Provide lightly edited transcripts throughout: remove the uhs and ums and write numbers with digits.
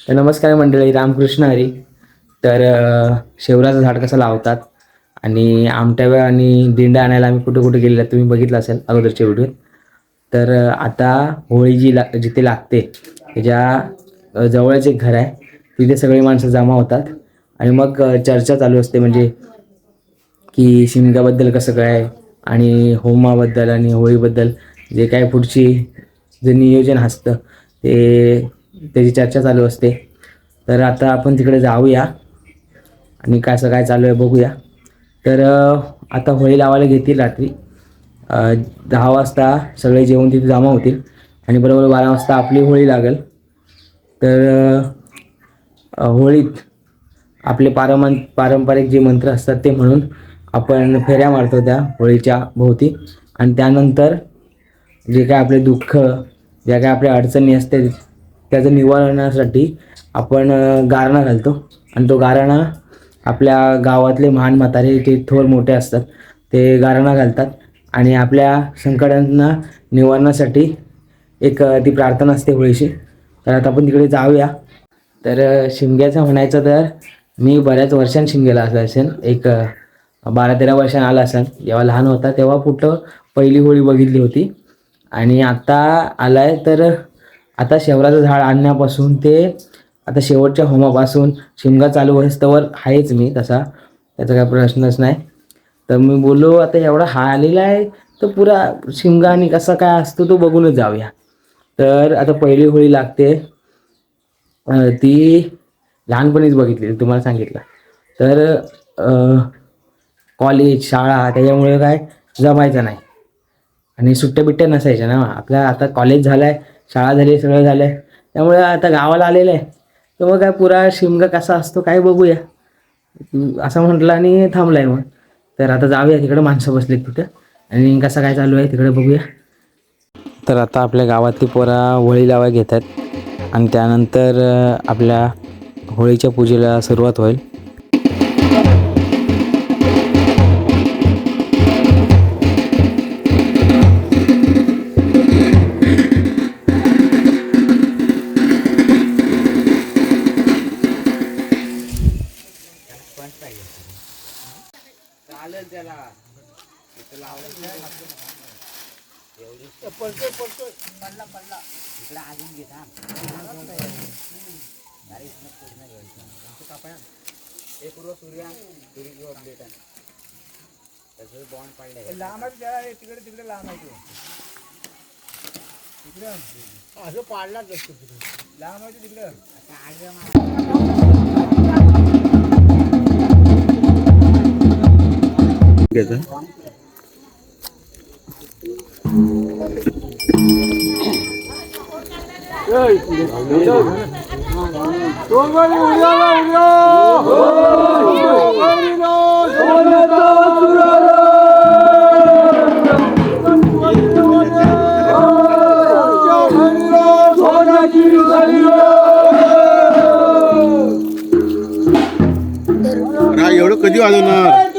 तर नमस्कार मंडळी, रामकृष्ण हरी. तर शेवराचं झाड कसं लावतात आणि आमट्या आणि दिंड्या आणायला आम्ही कुठे कुठे गेलेलो तुम्ही बघितलं असेल अगोदरच्या व्हिडिओत. तर आता होळी जिथे लागते त्याच्या जवळच एक घर आहे, तिथे सगळी माणसं जमा होतात आणि मग चर्चा चालू असते, म्हणजे की शिमग्याबद्दल कसं काय आणि होमाबद्दल आणि होळीबद्दल जे काय पुढची जे नियोजन असतं ते त्याची चर्चा चालू असते. तर आता आपण तिकडे जाऊया आणि कसं काय चालू आहे बघूया. तर आता होळी लावायला घेतील रात्री 10 वाजता सगळे जेवून तिथे जमा होतील आणि बरोबर 12 वाजता आपली होळी लागेल. तर होळीत आपले पारंपरिक जे मंत्र असतात ते म्हणून आपण फेऱ्या मारतो त्या होळीच्या भोवती आणि त्यानंतर जे काय आपले दुःख, ज्या काय आपल्या अडचणी असते त्याचं निवारणासाठी आपण गारणा घालतो आणि तो गारणा आपल्या गावातले महान म्हातारे जे थोर मोठे असतात ते गारणा घालतात आणि आपल्या संकटांना निवारणासाठी एक ती प्रार्थना असते होळीशी. तर आता आपण तिकडे जाऊया. तर शिमग्याचं म्हणायचं तर मी बऱ्याच वर्षांनी शिमग्याला आला असेल, एक 12-13 वर्षांनी आला असेल. जेव्हा लहान होता तेव्हा कुठं पहिली होळी बघितली होती आणि आता आलाय. तर आता शेवराचं झाड आणण्यापासून ते आता शेवटच्या होमापासून शिमगा चालू होईस्तोवर आहेच मी तसा, त्याचा काही प्रश्नच नाही. तर मी बोललो आता एवढा हा आलेला आहे तर पुरा शिमगा आणि कसा काय असतो तो बघूनच जाऊया. तर आता पहिली होळी लागते ती लहानपणीच बघितली तुम्हाला सांगितलं. तर कॉलेज शाळा त्याच्यामुळे काय जमायचं नाही आणि सुट्ट्या बिट्ट्या नसायच्या ना. आपल्या आता कॉलेज झालं आहे, शाळा झाली, सगळं झालं आहे, त्यामुळे आता गावाला आलेलं आहे. तर मग काय पुरा शिमगा कसा असतो काय बघूया असं म्हटलं आणि थांबला आहे. मग तर आता जाऊया तिकडं, माणसं बसलीत तिथं आणि कसं काय चालू आहे तिकडे बघूया. तर आता आपल्या गावातली पोरा होळी लावायला घेतात आणि त्यानंतर आपल्या होळीच्या पूजेला सुरुवात होईल. चालेल त्याला पडला इकडे अजून घेता पूर्व सूर्य अपडेट आहे त्याचं बॉन्ड पडलंय लांब आहे तिकडे तिकडे लांब आहे तिकडे असं पाडलाच असतो तिकडे लांब आहे तिकडे एवढं कधी वाजवणार?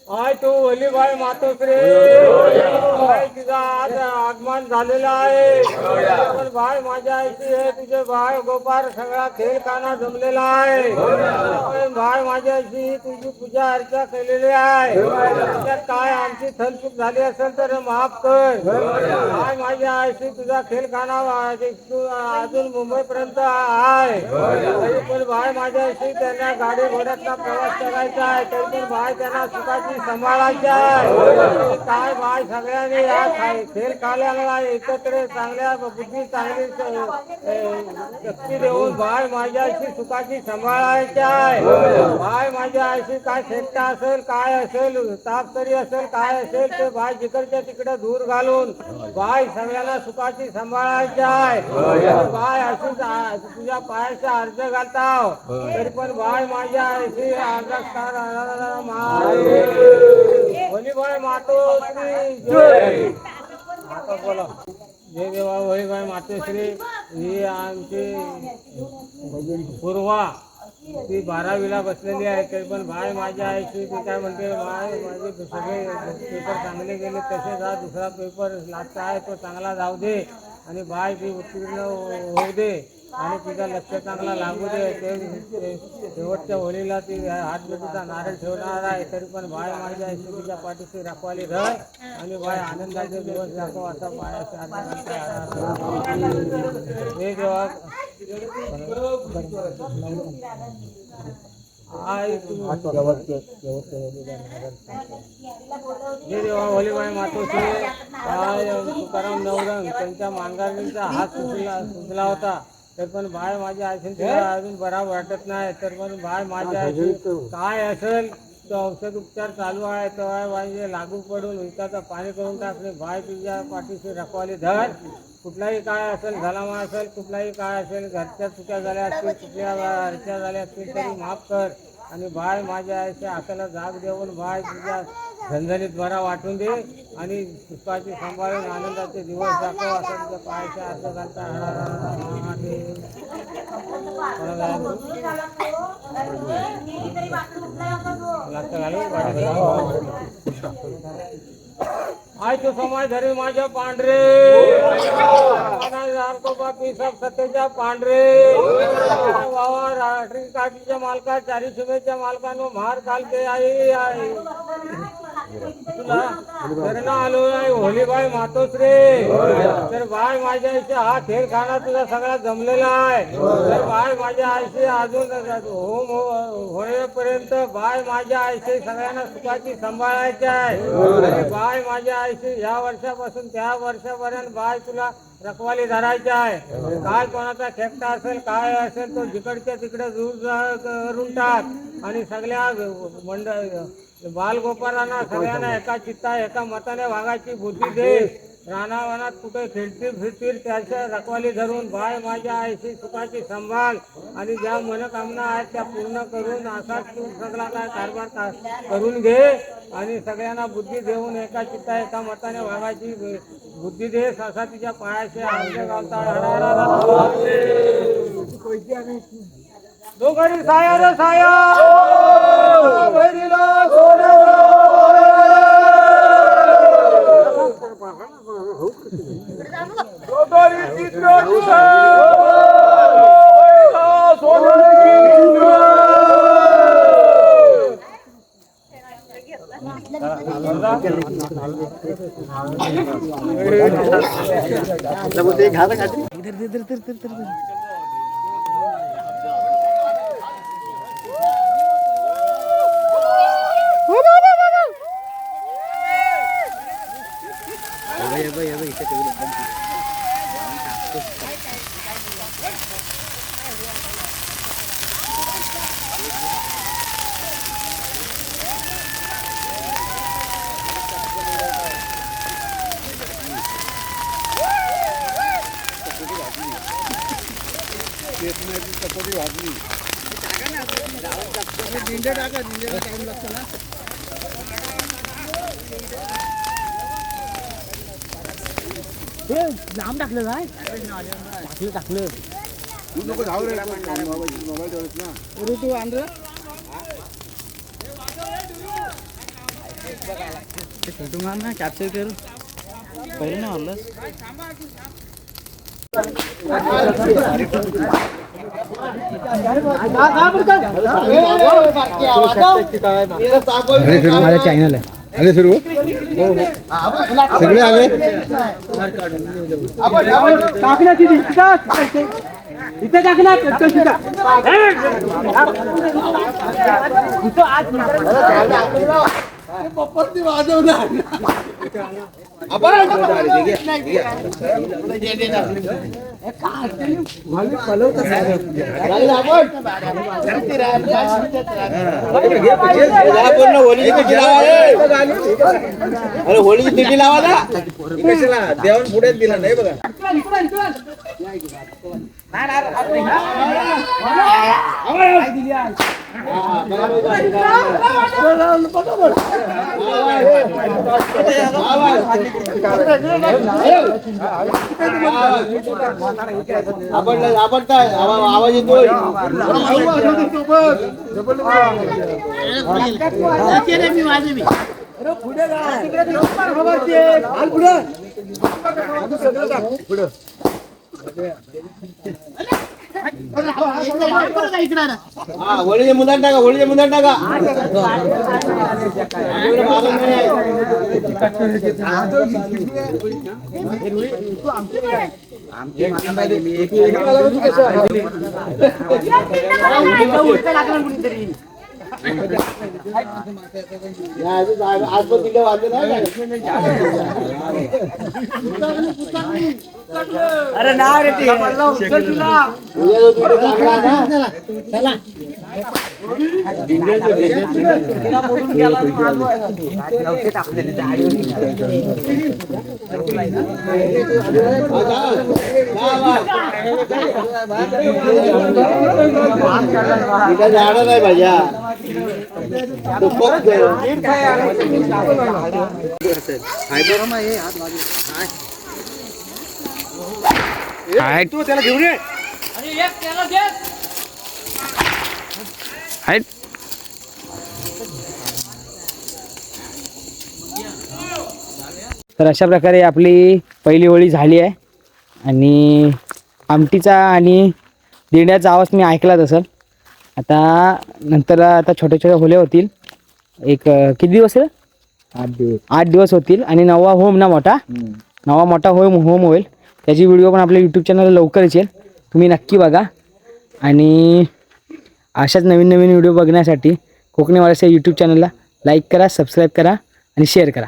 आय तू वलीबाई मातोश्री तिचा आज आगमन झालेला आहे. पण भाई माझ्या आईची हे तुझे भाई गोपाळ सगळा खेळ काना जमलेला आहे. पण भाई माझ्या आईची तुझी पूजा अर्चा केलेली आहे. त्याच्यात काय आमची थलचूक झाली असेल तर माफ कर. भाई माझ्या आईची तुझा खेळ खाना अजून मुंबई पर्यंत आहे. तरी पण भाई माझ्या आईची त्यांना गाडी घोड्याचा प्रवास करायचा आहे. तरी पण भाई त्यांना सुखाची सांभाळायची आहे. काय भाई सगळ्यांनी या खेळ खाल्याला एकत्र चांगल्या बुद्धी चांगली शक्ती देऊन भाई माझ्या आईची सुखाची सांभाळायची आहे. भाई माझ्या आईची काय शेकटा असेल काय असेल ताप तरी असेल काय असेल ते भाई जिकडच्या तिकडे दूर घालून भाई सगळ्यांना सुखाची सांभाळायची आहे. भाई अशी तुझ्या पायाचा अर्ज घालताव तरी पण भाई माझ्या आईची वलीबाई मातोश्री जय. आता बोला जय देवा वलीबाई मातोश्री. ही आमची पूर्वा ती 12वीला बसलेली आहे. तरी पण भाई माझ्या आईची ती काय म्हणते भाई माझे सगळे पेपर चांगले गेले तसेच हा दुसरा पेपर लागता आहे तो चांगला जाऊ दे आणि भाई ती उत्तीर्ण होऊ दे आणि तिचा लक्ष चांगला लागू दे. ते शेवटच्या होळीला ती हातबेटीचा नारळ ठेवणार आहे. तरी पण भाई माझ्या आईची तिच्या पाठीशी राखवाली धर आणि भाई आनंदाचे दिवस दाखव असा पायाच्या हे देवा. हे देवा वलीबाई मातोश्री तुकाराम नवरंग त्यांच्या मांगारीचा हात सुचला होता. तर पण भाई माझ्या आईशी तिला अजून बरा वाटत नाही. तर पण भाई माझ्या आईशी काय असेल तो औषध उपचार चालू आहे तो आहे भाई लागू पडून विकाचा पाणी करून टाकले. भाई तुझ्या पाठीशी रखवाली धर. कुठलाही काय असेल घालामा असेल कुठलाही काय असेल घरच्या चुक्या झाल्या असतील कुठल्या हरच्या झाल्या असतील तरी माफ कर आणि भाई माझ्या आईच्या हाताला जाग देऊन भाई तुझ्या झणझणीत बरा वाटून दे आणि सुखाची सांभाळून आनंदाचे दिवस दाखव असं तुझ्या पायाच्या अर्थ घालता. आय तो समाज धरे माझ्या पांढरे बापी सब सत्तेच्या पांढरे वावा राष्ट्रीय काठीच्या मालका चारी शुभेच्या मालकांनो महार कालते आई तुला धरणा आलो आहे वलीबाई मातोश्री. तर भाई माझ्या आईशी हा खेळ खाना तुझा सगळा जमलेला आहे. तर भाई माझ्या आईशी अजून होम होईपर्यंत भाई माझ्या आईशी सगळ्यांना सुखाची सांभाळायची आहे. भाई माझ्या आईशी या वर्षापासून त्या वर्षापर्यंत भाई तुला रखवाली धरायची आहे. काय कोणाचा खेकटा असेल काय असेल तो जिकडच्या तिकडे दूर करून टाक आणि सगळ्या मंडळ बालगोपाळांना सगळ्यांना एका चित्ता एका मताने वागायची बुद्धी दे. रानावनात कुठे फिरतील फिरतील त्याच्या रखवाली धरून भाई माझ्या आईशी सुखाची संभाळ आणि ज्या मनोकामना आहेत त्या पूर्ण करून असाच तू सगळा काय कारभार करून घे आणि सगळ्यांना बुद्धी देऊन एका चित्ता एका मताने वागायची बुद्धी दे. असा तिच्या पायाशी अर्ज घालता दोघरी साया रे साया लांब टाकलं काय टाकलं तू नको धाव रे मोबाईल ठेवत ना तू आणलं फोटो मार ना कॅप्चर कर पहिले ना मारलंस माझा चॅनल आहे. आले सर्व सगळे आले. इथे टाकणार अरे होळीची तिटी लावा ना कशाला देवान पुढे दिला नाही बघा. आपण काय आवाज येतोय. होळीचे मुदान टाका, होळीचे मुदान टाका. आज पण तिथे वाजले नाही. अरे नाव रे झाड नाही भाज्या तू त्याला घेऊन ये. तर अशा प्रकारे आपली पहिली होळी झाली आहे आणि आमटीचा आणि दिंड्याचा आवाज मी ऐकलाच असेल. आता नंतर आता छोट्या छोट्या होल्या होतील. एक किती दिवस आहे? 8 दिवस होतील आणि 9वा होम ना मोठा 9वा मोठा होम होईल. त्याची व्हिडिओ पण आपल्या यूट्यूब चॅनलला लवकरच येईल. तुम्ही नक्की बघा आणि अशाच नवीन नवीन व्हिडिओ बघण्यासाठी कोकणी वारसा यूट्यूब चॅनलला लाईक करा, सबस्क्राईब करा आणि शेअर करा.